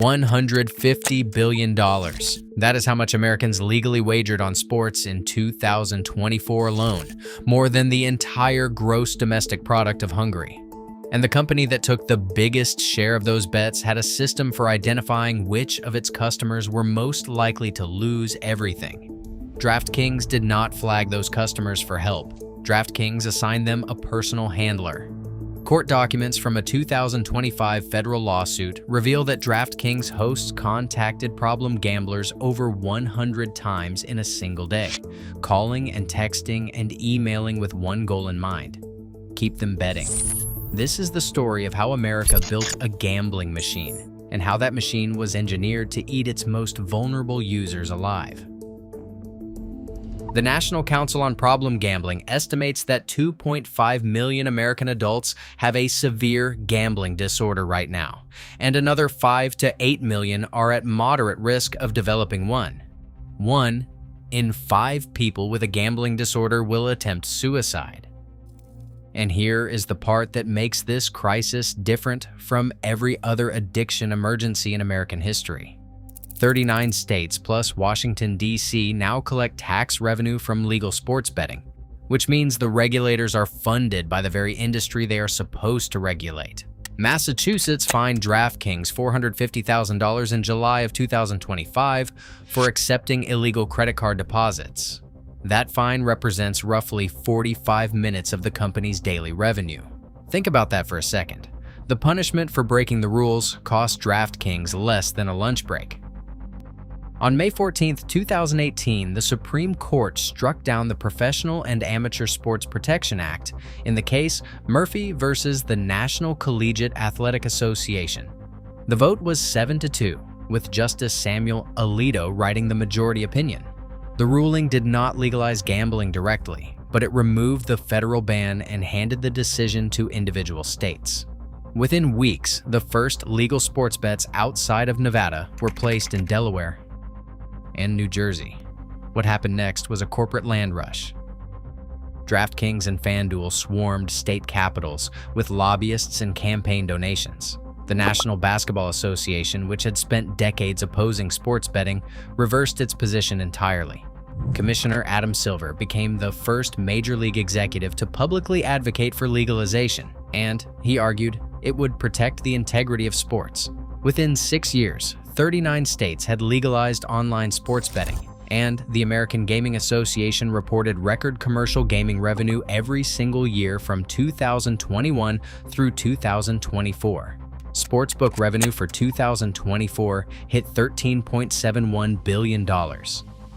$150 billion. That is how much Americans legally wagered on sports in 2024 alone, more than the entire gross domestic product of Hungary. And the company that took the biggest share of those bets had a system for identifying which of its customers were most likely to lose everything. DraftKings did not flag those customers for help. DraftKings assigned them a personal handler. Court documents from a 2025 federal lawsuit reveal that DraftKings hosts contacted problem gamblers over 100 times in a single day, calling and texting and emailing with one goal in mind: keep them betting. This is the story of how America built a gambling machine, and how that machine was engineered to eat its most vulnerable users alive. The National Council on Problem Gambling estimates that 2.5 million American adults have a severe gambling disorder right now, and another 5 to 8 million are at moderate risk of developing one. 1 in 5 people with a gambling disorder will attempt suicide. And here is the part that makes this crisis different from every other addiction emergency in American history. 39 states plus Washington, D.C. now collect tax revenue from legal sports betting, which means the regulators are funded by the very industry they are supposed to regulate. Massachusetts fined DraftKings $450,000 in July of 2025 for accepting illegal credit card deposits. That fine represents roughly 45 minutes of the company's daily revenue. Think about that for a second. The punishment for breaking the rules cost DraftKings less than a lunch break. On May 14, 2018, the Supreme Court struck down the Professional and Amateur Sports Protection Act in the case Murphy versus the National Collegiate Athletic Association. The vote was 7-2, with Justice Samuel Alito writing the majority opinion. The ruling did not legalize gambling directly, but it removed the federal ban and handed the decision to individual states. Within weeks, the first legal sports bets outside of Nevada were placed in Delaware and New Jersey. What happened next was a corporate land rush. DraftKings and FanDuel swarmed state capitals with lobbyists and campaign donations. The National Basketball Association, which had spent decades opposing sports betting, reversed its position entirely. Commissioner Adam Silver became the first major league executive to publicly advocate for legalization, and, he argued, it would protect the integrity of sports. Within 6 years, 39 states had legalized online sports betting, and the American Gaming Association reported record commercial gaming revenue every single year from 2021 through 2024. Sportsbook revenue for 2024 hit $13.71 billion.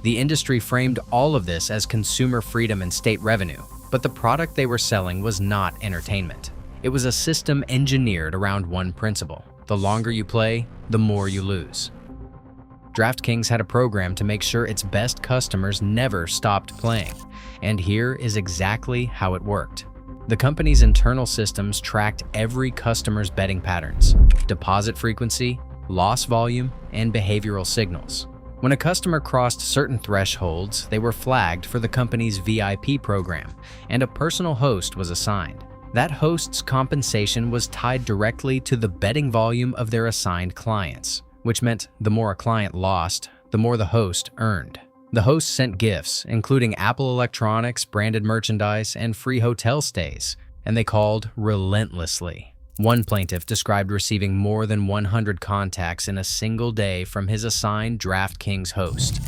The industry framed all of this as consumer freedom and state revenue, but the product they were selling was not entertainment. It was a system engineered around one principle: the longer you play, the more you lose. DraftKings had a program to make sure its best customers never stopped playing, and here is exactly how it worked. The company's internal systems tracked every customer's betting patterns, deposit frequency, loss volume, and behavioral signals. When a customer crossed certain thresholds, they were flagged for the company's VIP program, and a personal host was assigned. That host's compensation was tied directly to the betting volume of their assigned clients, which meant the more a client lost, the more the host earned. The host sent gifts, including Apple Electronics, branded merchandise, and free hotel stays, and they called relentlessly. One plaintiff described receiving more than 100 contacts in a single day from his assigned DraftKings host.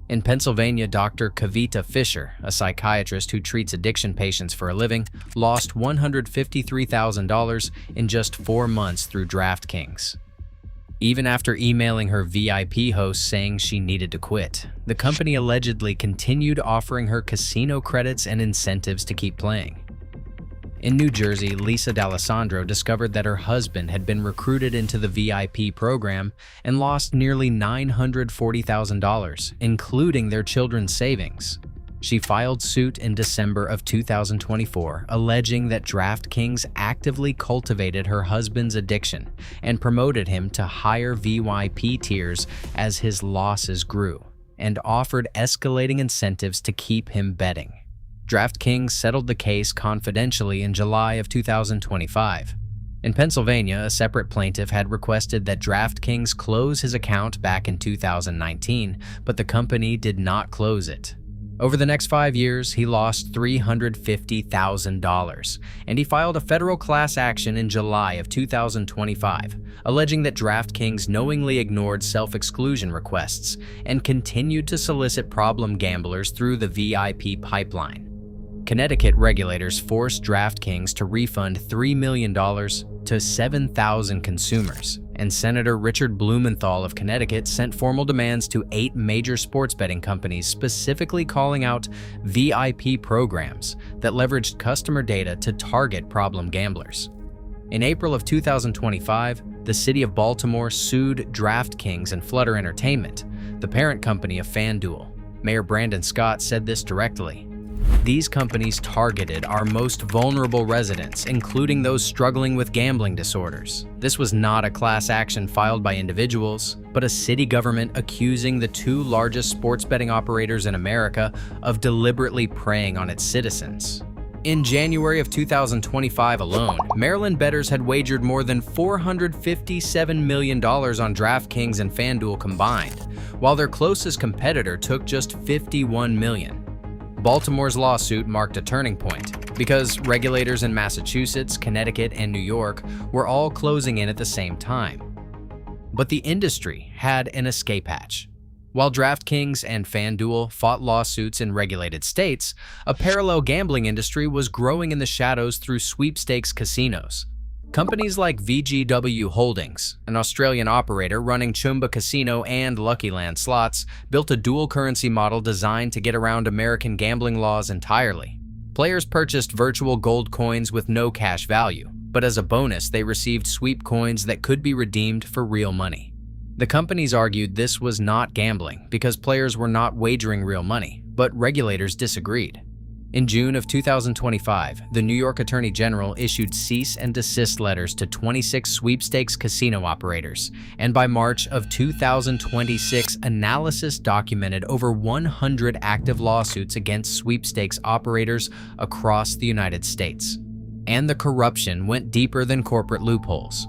In Pennsylvania, Dr. Kavita Fischer, a psychiatrist who treats addiction patients for a living, lost $153,000 in just 4 months through DraftKings. Even after emailing her VIP host saying she needed to quit, the company allegedly continued offering her casino credits and incentives to keep playing. In New Jersey, Lisa D'Alessandro discovered that her husband had been recruited into the VIP program and lost nearly $940,000, including their children's savings. She filed suit in December of 2024, alleging that DraftKings actively cultivated her husband's addiction and promoted him to higher VIP tiers as his losses grew, and offered escalating incentives to keep him betting. DraftKings settled the case confidentially in July of 2025. In Pennsylvania, a separate plaintiff had requested that DraftKings close his account back in 2019, but the company did not close it. Over the next 5 years, he lost $350,000, and he filed a federal class action in July of 2025, alleging that DraftKings knowingly ignored self-exclusion requests and continued to solicit problem gamblers through the VIP pipeline. Connecticut regulators forced DraftKings to refund $3 million to 7,000 consumers, and Senator Richard Blumenthal of Connecticut sent formal demands to 8 major sports betting companies, specifically calling out VIP programs that leveraged customer data to target problem gamblers. In April of 2025, the city of Baltimore sued DraftKings and Flutter Entertainment, the parent company of FanDuel. Mayor Brandon Scott said this directly. These companies targeted our most vulnerable residents, including those struggling with gambling disorders. This was not a class action filed by individuals, but a city government accusing the 2 largest sports betting operators in America of deliberately preying on its citizens. In January of 2025 alone, Maryland bettors had wagered more than $457 million on DraftKings and FanDuel combined, while their closest competitor took just $51 million. Baltimore's lawsuit marked a turning point because regulators in Massachusetts, Connecticut, and New York were all closing in at the same time. But the industry had an escape hatch. While DraftKings and FanDuel fought lawsuits in regulated states, a parallel gambling industry was growing in the shadows through sweepstakes casinos. Companies like VGW Holdings, an Australian operator running Chumba Casino and Lucky Land slots, built a dual currency model designed to get around American gambling laws entirely. Players purchased virtual gold coins with no cash value, but as a bonus they received sweep coins that could be redeemed for real money. The companies argued this was not gambling because players were not wagering real money, but regulators disagreed. In June of 2025, the New York Attorney General issued cease and desist letters to 26 sweepstakes casino operators, and by March of 2026, analysis documented over 100 active lawsuits against sweepstakes operators across the United States. And the corruption went deeper than corporate loopholes.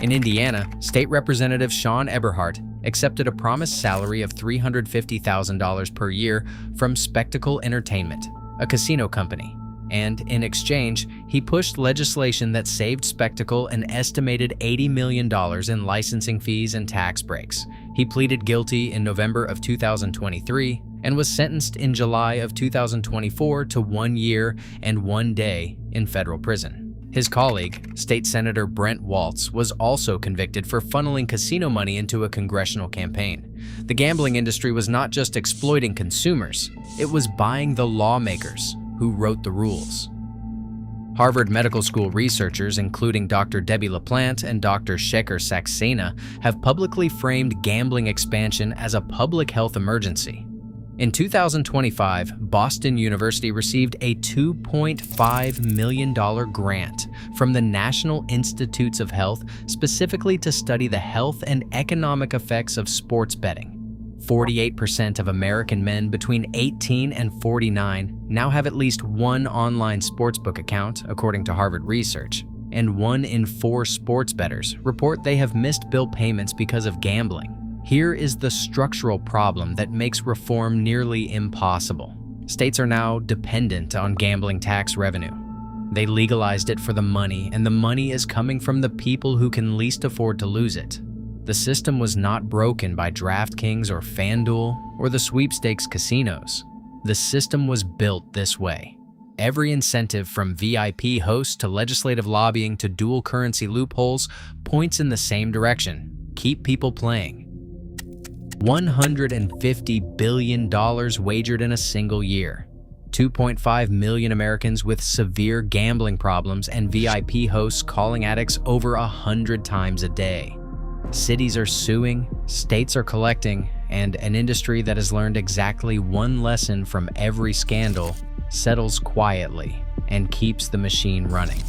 In Indiana, State Representative Sean Eberhardt accepted a promised salary of $350,000 per year from Spectacle Entertainment, a casino company, and in exchange, he pushed legislation that saved Spectacle an estimated $80 million in licensing fees and tax breaks. He pleaded guilty in November of 2023 and was sentenced in July of 2024 to 1 year and 1 day in federal prison. His colleague, State Senator Brent Waltz, was also convicted for funneling casino money into a congressional campaign. The gambling industry was not just exploiting consumers, it was buying the lawmakers who wrote the rules. Harvard Medical School researchers, including Dr. Debbie LaPlante and Dr. Shekhar Saxena, have publicly framed gambling expansion as a public health emergency. In 2025, Boston University received a $2.5 million grant from the National Institutes of Health specifically to study the health and economic effects of sports betting. 48% of American men between 18 and 49 now have at least one online sportsbook account, according to Harvard research, and 1 in 4 sports bettors report they have missed bill payments because of gambling. Here is the structural problem that makes reform nearly impossible. States are now dependent on gambling tax revenue. They legalized it for the money, and the money is coming from the people who can least afford to lose it. The system was not broken by DraftKings or FanDuel or the sweepstakes casinos. The system was built this way. Every incentive from VIP hosts to legislative lobbying to dual currency loopholes points in the same direction. Keep people playing. $150 billion wagered in a single year. 2.5 million Americans with severe gambling problems and VIP hosts calling addicts over 100 times a day. Cities are suing, states are collecting, and an industry that has learned exactly one lesson from every scandal settles quietly and keeps the machine running.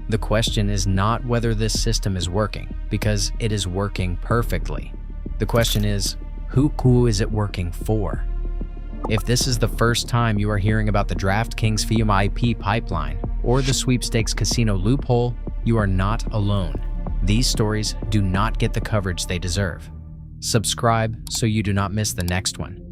The question is not whether this system is working, because it is working perfectly. The question is, who is it working for? If this is the first time you are hearing about the DraftKings VIP pipeline or the sweepstakes casino loophole, You are not alone. These stories do not get the coverage they deserve. Subscribe so you do not miss the next one.